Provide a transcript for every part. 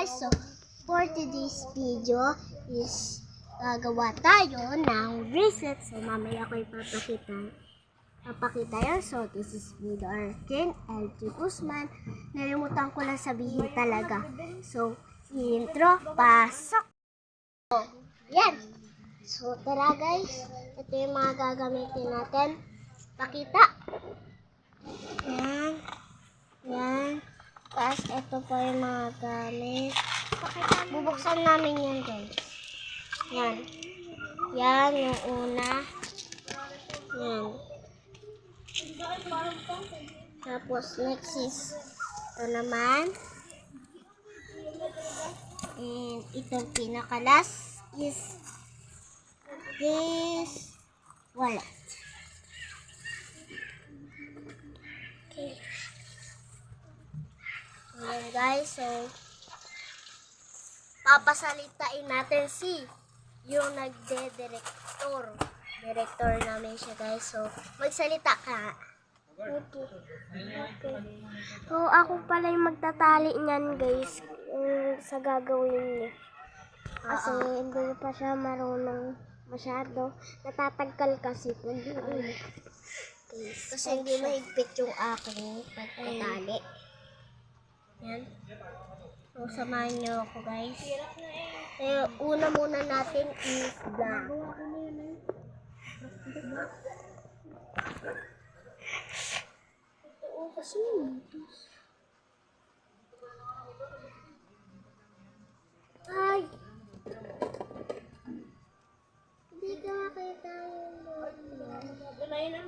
guys, so for today's video is gagawa tayo ng bracelet. So mamaya ko ipapakita yan. So this is with our Ken L.T. Guzman. Nalimutan ko lang sabihin talaga. So intro, pasok! So, yan! So tara guys, ito yung mga gagamitin natin. Pakita! Yan. Yan. Tapos ito po yung mga gamit. Bubuksan namin yan guys. Yan. Yan yung una. Yan. Tapos next is ito naman. And itong pinakalas is this wallet. Okay. Ayan guys, so papasalitain natin yung nagde-director namin siya guys. So magsalita ka. Okay. So ako pala yung magtatali niyan guys sa gagawin niya. Kasi hindi pa siya marunong masyado. Natatagkal kasi. Okay. Kasi hindi mahigpit yung aking pagtatali. Yan. So, samahan nyo ako guys. Una muna natin is black. Ito kasi ay! Hindi ka makita yung gulay na.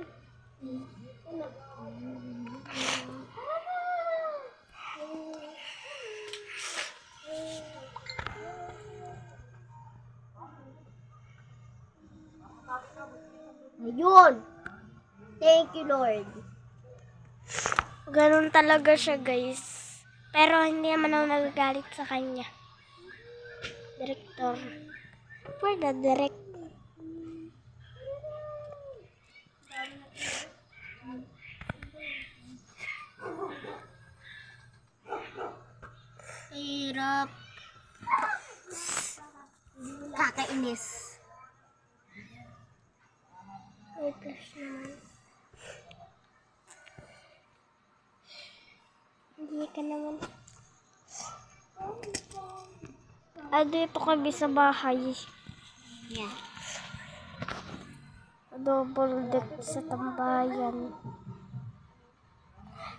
Ayun! Thank you, Lord. Ganun talaga siya, guys. Pero hindi naman ako nagagalit sa kanya. Director. For the direct. Hirap. Kakainis. May flash naman. Hindi ka naman. Dito kami sa bahay. Yeah. Double deck sa tambayan.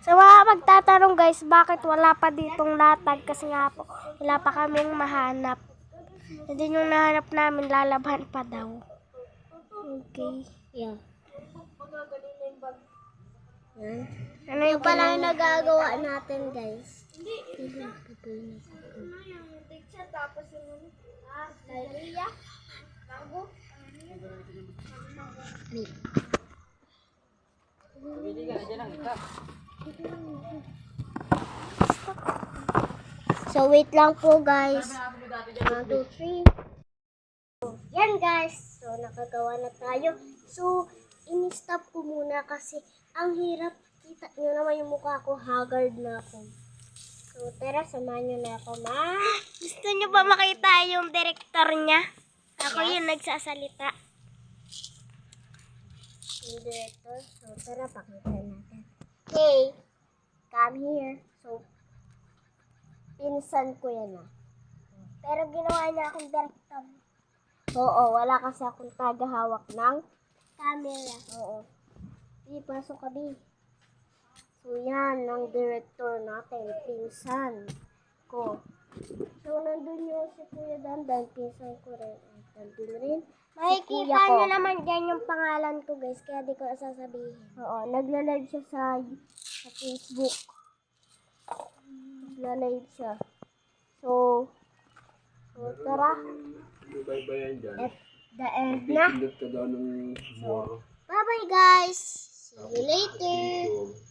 Sa mga magtatanong guys, bakit wala pa ditong latag? Kasi nga po, wala pa kaming mahanap. Hindi yung nahanap namin, lalabhan pa daw. Okay. Yeah. Yan. Ano Yung yung pala yung nagagawa natin guys. So wait lang po guys. 1, 2, 3. Yan guys. So nakagawa na tayo. So in-stop ko muna kasi ang hirap. Kita nyo naman yung mukha ko. Haggard na ako. So tara, samahan nyo na ako Gusto niyo ba makita yung director niya? Ako Yes. yung nagsasalita. Yung director. So tara, pakita natin. Hey, come here. So pinsan ko yan Pero ginawa niya akong director. Oo, wala kasi akong tagahawak ng Camera. oo. Di, pasok ka, Bi. So, yan, ang director natin, pinsan ko. So, nandun yung si Kuya Dandan, pinsan ko rin. Nandun rin. Makikita kuya ko. niyo naman dyan yung pangalan ko guys, kaya di ko sasabihin. Oo, nagla-live siya sa Facebook. Nagla-live siya. So, tara. Bye-bye dyan. At the end na. Pindot ka daw ng So, bye-bye guys. See you later. video.